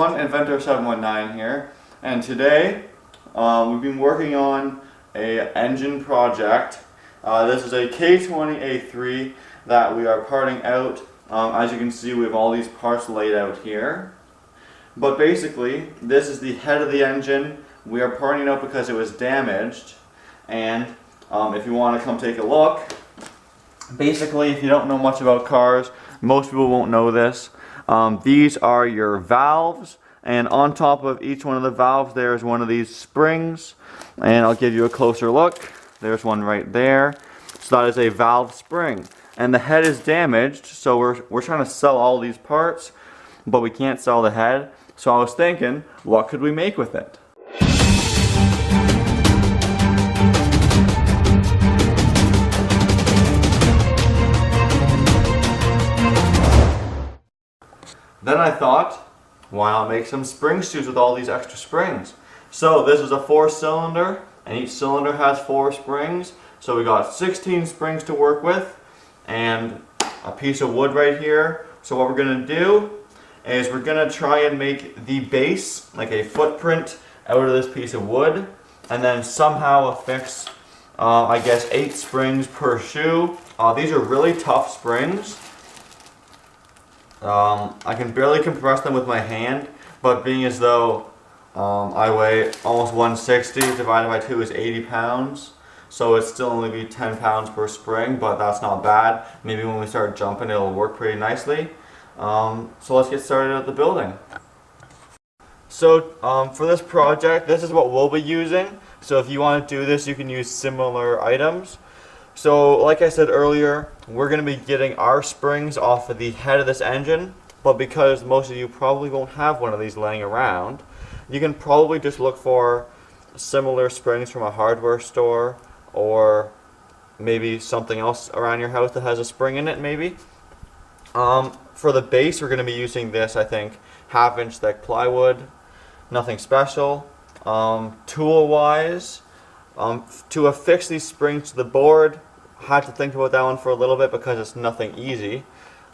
everyone, Inventor 719 here, and today we've been working on a engine project. This is a K20A3 that we are parting out. As you can see, we have all these parts laid out here. But basically, this is the head of the engine. We are parting it out because it was damaged, and if you want to come take a look, basically, if you don't know much about cars, most people won't know this. These are your valves, and on top of each one of the valves there is one of these springs, and I'll give you a closer look. There's one right there. So that is a valve spring, and the head is damaged, so we're trying to sell all these parts, but we can't sell the head. So I was thinking, what could we make with it? Then I thought, why not make some spring shoes with all these extra springs? So this is a 4-cylinder, and each cylinder has 4 springs. So we got 16 springs to work with, and a piece of wood right here. So what we're going to do is we're going to try and make the base, like a footprint, out of this piece of wood, and then somehow affix, I guess, 8 springs per shoe. These are really tough springs. I can barely compress them with my hand, but being as though I weigh almost 160 divided by 2 is 80 pounds, so it's still only be 10 pounds per spring, but that's not bad. Maybe when we start jumping it'll work pretty nicely. So let's get started at the building. So for this project, this is what we'll be using. So if you want to do this, you can use similar items. So like I said earlier, we're going to be getting our springs off of the head of this engine, but because most of you probably won't have one of these laying around, you can probably just look for similar springs from a hardware store, or maybe something else around your house that has a spring in it maybe. For the base, we're going to be using this, I think, 1/2-inch thick plywood. Nothing special. Tool wise, to affix these springs to the board, had to think about that one for a little bit because it's nothing easy.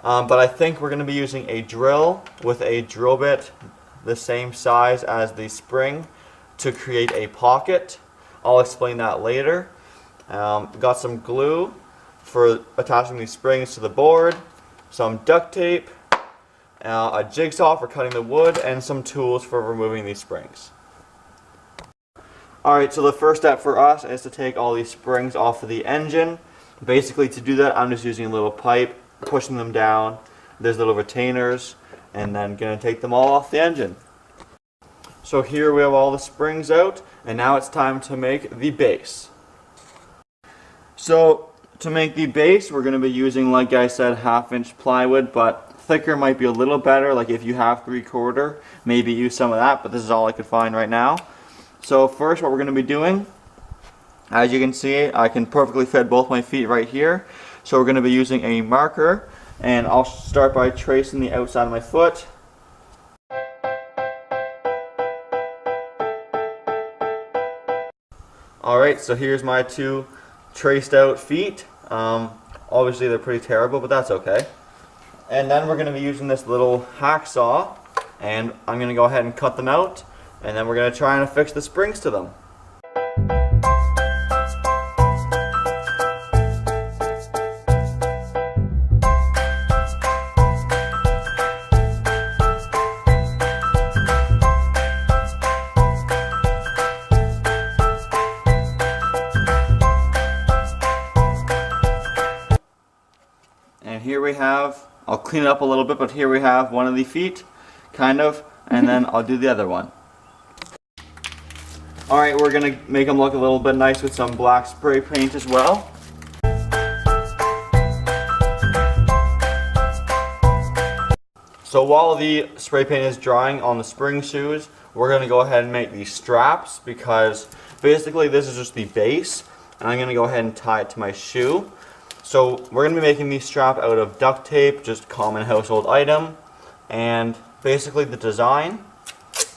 But I think we're going to be using a drill with a drill bit the same size as the spring to create a pocket. I'll explain that later. Got some glue for attaching these springs to the board, some duct tape, a jigsaw for cutting the wood, and some tools for removing these springs. Alright, so the first step for us is to take all these springs off of the engine. Basically, to do that, I'm just using a little pipe, pushing them down. There's little retainers, and then going to take them all off the engine. So here we have all the springs out, and now it's time to make the base. So to make the base, we're going to be using, like I said, 1/2-inch plywood, but thicker might be a little better. Like if you have 3/4, maybe use some of that, but this is all I could find right now. So first, what we're going to be doing, as you can see, I can perfectly fit both my feet right here. So we're going to be using a marker, and I'll start by tracing the outside of my foot. Alright, so here's my 2 traced out feet. Obviously they're pretty terrible, but that's okay. And then we're going to be using this little hacksaw, and I'm going to go ahead and cut them out, and then we're going to try and affix the springs to them. And here we have, I'll clean it up a little bit, but here we have one of the feet, kind of, and then I'll do the other one. Alright, we're going to make them look a little bit nice with some black spray paint as well. So while the spray paint is drying on the spring shoes, we're going to go ahead and make these straps, because basically this is just the base, and I'm going to go ahead and tie it to my shoe. So we're going to be making these strap out of duct tape, just common household item, and basically the design,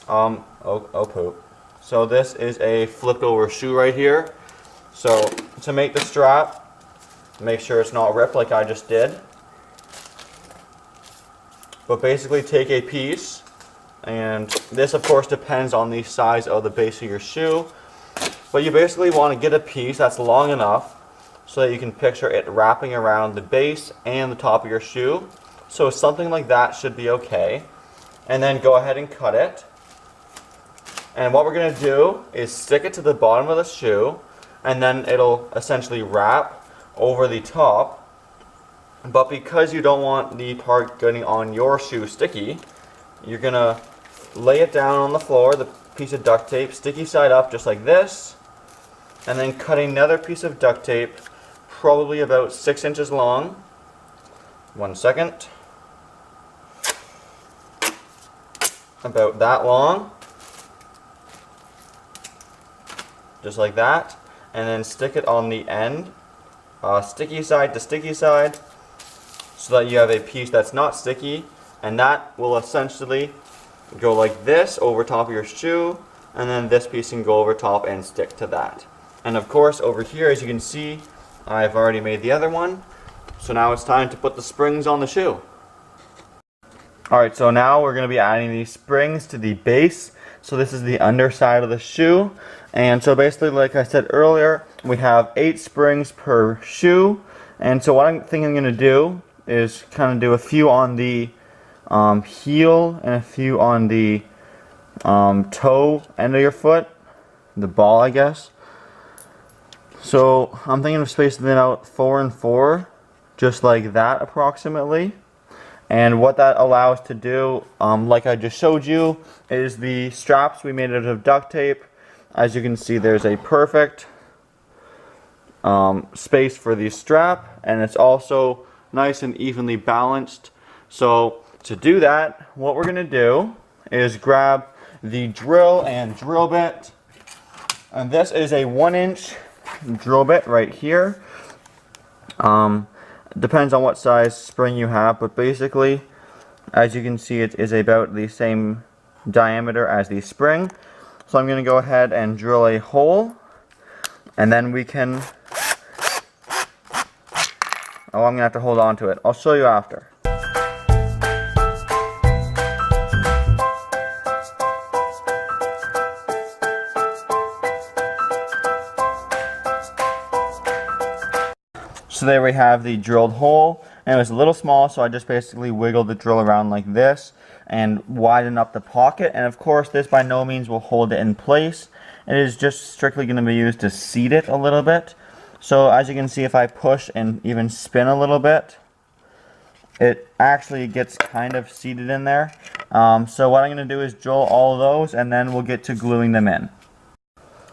oh poop. So this is a flipped over shoe right here. So to make the strap, make sure it's not ripped like I just did. But basically take a piece and this of course depends on the size of the base of your shoe. But you basically want to get a piece that's long enough so that you can picture it wrapping around the base and the top of your shoe. So something like that should be okay. And then go ahead and cut it. And what we're going to do is stick it to the bottom of the shoe, and then it'll essentially wrap over the top. But because you don't want the part getting on your shoe sticky, you're going to lay it down on the floor, the piece of duct tape, sticky side up just like this, and then cut another piece of duct tape, probably about 6 inches long. 1 second. About that long. Just like that. And then stick it on the end, sticky side to sticky side, so that you have a piece that's not sticky, and that will essentially go like this over top of your shoe, and then this piece can go over top and stick to that. And of course over here, as you can see, I've already made the other one, so now it's time to put the springs on the shoe. Alright, so now we're going to be adding these springs to the base. So this is the underside of the shoe, and so basically, like I said earlier, we have 8 springs per shoe. And so what I'm going to do is kind of do a few on the heel and a few on the toe end of your foot, the ball I guess. So I'm thinking of spacing them out 4 and 4, just like that approximately. And what that allows to do, like I just showed you, is the straps we made out of duct tape. As you can see, there's a perfect space for the strap, and it's also nice and evenly balanced. So to do that, what we're going to do is grab the drill and drill bit. And this is a 1-inch drill bit right here. Depends on what size spring you have, but basically, as you can see, it is about the same diameter as the spring. So I'm going to go ahead and drill a hole, and then we can... Oh, I'm going to have to hold on to it. I'll show you after. So there we have the drilled hole, and it was a little small, so I just basically wiggled the drill around like this and widen up the pocket. And of course, this by no means will hold it in place. It is just strictly going to be used to seat it a little bit. So as you can see, if I push and even spin a little bit, it actually gets kind of seated in there. So what I'm going to do is drill all of those, and then we'll get to gluing them in.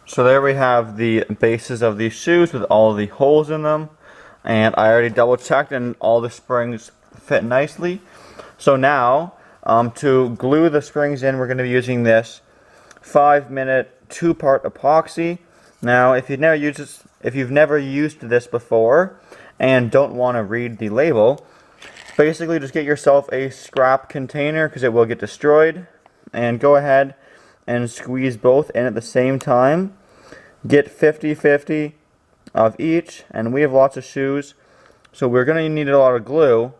So there we have the bases of these shoes with all of the holes in them. And I already double checked, and all the springs fit nicely. So now, to glue the springs in, we're going to be using this 5-minute 2-part epoxy. Now, if you've never used this before and don't want to read the label, basically just get yourself a scrap container, because it will get destroyed, and go ahead and squeeze both in at the same time. Get 50-50 of each, and we have lots of shoes, so we're going to need a lot of glue,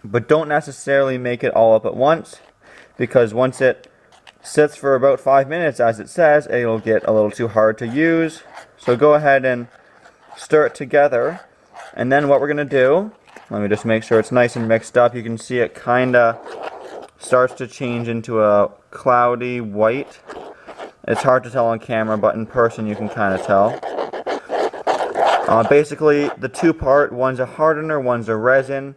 but don't necessarily make it all up at once, because once it sits for about 5 minutes, as it says, it'll get a little too hard to use. So go ahead and stir it together, and then what we're going to do, let me just make sure it's nice and mixed up. You can see it kind of starts to change into a cloudy white. It's hard to tell on camera, but in person you can kind of tell. Basically, the 2-part, one's a hardener, one's a resin.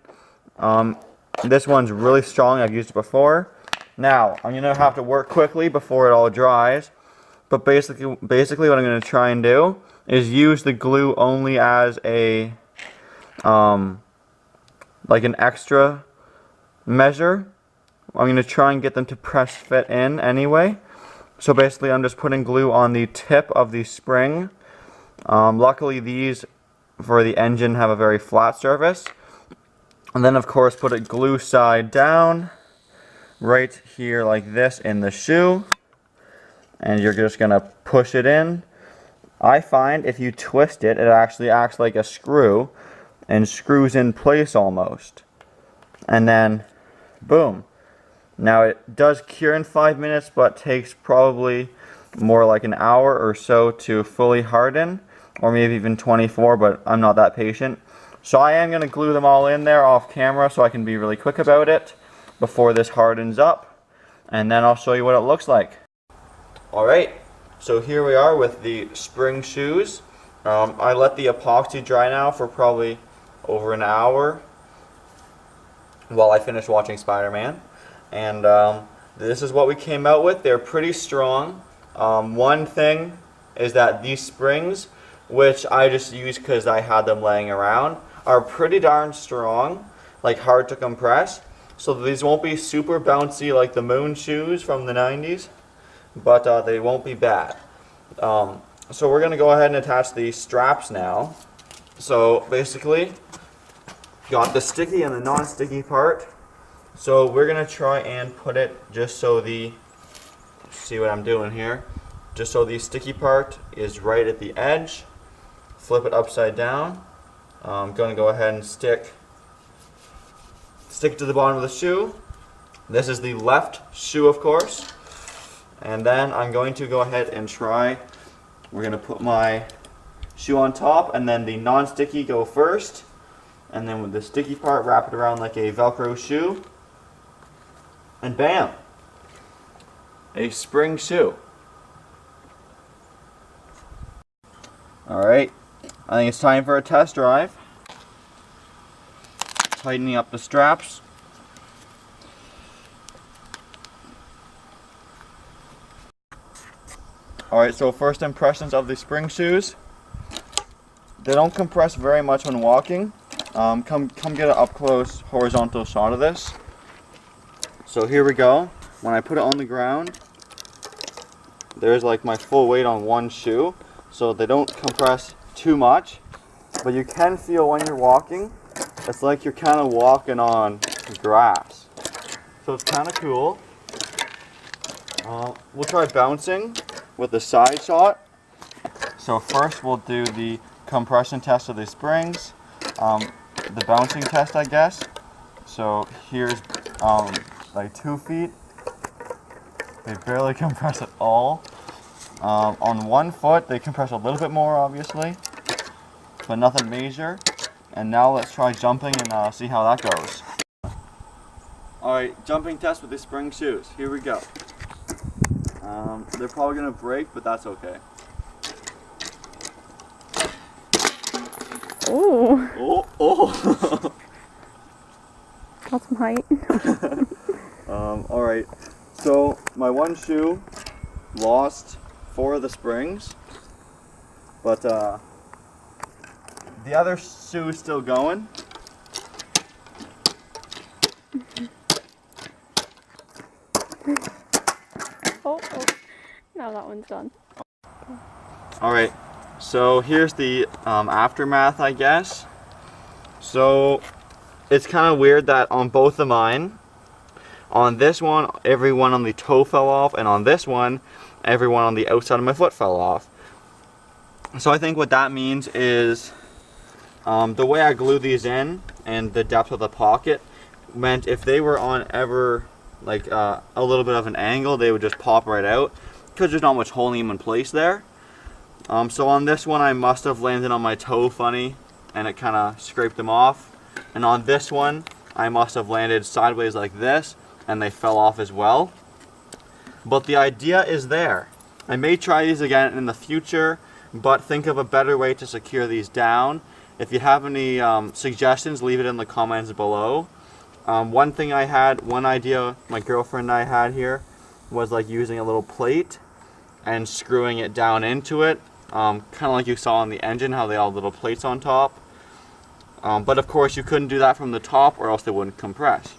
This one's really strong, I've used it before. Now, I'm going to have to work quickly before it all dries. But basically what I'm going to try and do is use the glue only as a, like an extra measure. I'm going to try and get them to press fit in anyway. So basically I'm just putting glue on the tip of the spring. Luckily these for the engine have a very flat surface. And then of course put it glue side down right here like this in the shoe. And you're just going to push it in. I find if you twist it, it actually acts like a screw and screws in place almost. And then boom. Now it does cure in 5 minutes, but takes probably more like an hour or so to fully harden, or maybe even 24, but I'm not that patient. So I am going to glue them all in there off camera so I can be really quick about it before this hardens up, and then I'll show you what it looks like. Alright, so here we are with the spring shoes. I let the epoxy dry now for probably over an hour while I finish watching Spider-Man. And this is what we came out with. They're pretty strong. One thing is that these springs, which I just used because I had them laying around, are pretty darn strong, like hard to compress. So these won't be super bouncy like the Moon shoes from the 90s, but they won't be bad. So we're going to go ahead and attach the straps now. So basically, got the sticky and the non-sticky part. So we're going to try and put it just so see what I'm doing here, just so the sticky part is right at the edge. Flip it upside down. I'm going to go ahead and stick it to the bottom of the shoe. This is the left shoe, of course. And then I'm going to go ahead and try. We're going to put my shoe on top, and then the non-sticky go first. And then with the sticky part, wrap it around like a Velcro shoe. And bam! A spring shoe. Alright, I think it's time for a test drive. Tightening up the straps. Alright, so first impressions of the spring shoes. They don't compress very much when walking. Come get an up close horizontal shot of this. So here we go. When I put it on the ground, there's like my full weight on one shoe. So they don't compress too much. But you can feel when you're walking, it's like you're kind of walking on grass. So it's kind of cool. We'll try bouncing with the side shot. So first we'll do the compression test of the springs, the bouncing test, I guess. So here's like 2 feet. They barely compress at all. On 1 foot they compress a little bit more, obviously, but nothing major. And now let's try jumping and see how that goes. Alright, jumping test with the spring shoes. Here we go. They're probably going to break, but that's okay. Ooh. Oh, oh. Got some height. Alright, so my one shoe lost 4 of the springs, but the other shoe is still going. Oh, now that one's done. Alright, so here's the aftermath, I guess. So it's kind of weird that on both of mine, on this one, every one on the toe fell off, and on this one, every one on the outside of my foot fell off. So I think what that means is the way I glue these in and the depth of the pocket meant if they were on ever like a little bit of an angle, they would just pop right out because there's not much holding them in place there. So on this one I must have landed on my toe funny and it kind of scraped them off, and on this one I must have landed sideways like this and they fell off as well. But the idea is there. I may try these again in the future, but think of a better way to secure these down. If you have any suggestions, leave it in the comments below. One idea my girlfriend and I had here was like using a little plate and screwing it down into it, kind of like you saw on the engine, how they all have little plates on top. But of course you couldn't do that from the top or else they wouldn't compress.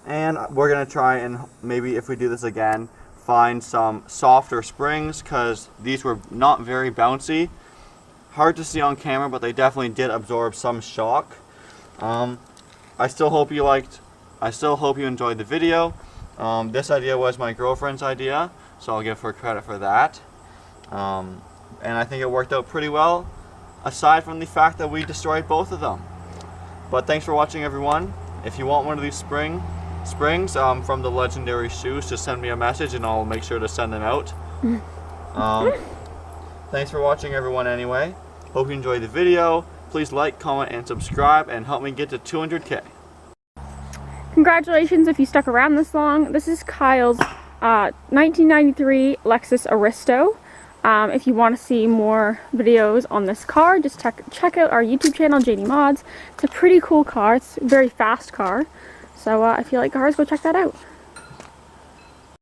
And we're going to try and maybe if we do this again, find some softer springs because these were not very bouncy. Hard to see on camera, but they definitely did absorb some shock. I still hope you enjoyed the video. This idea was my girlfriend's idea, so I'll give her credit for that. And I think it worked out pretty well, aside from the fact that we destroyed both of them. But thanks for watching, everyone. If you want one of these spring springs from the legendary shoes, just send me a message and I'll make sure to send them out. Thanks for watching, everyone, anyway. Hope you enjoyed the video. Please like, comment, and subscribe and help me get to 200K. Congratulations if you stuck around this long. This is Kyle's 1993 Lexus Aristo. If you want to see more videos on this car, just check out our YouTube channel, JD Mods. It's a pretty cool car. It's a very fast car. So if you like cars, go check that out.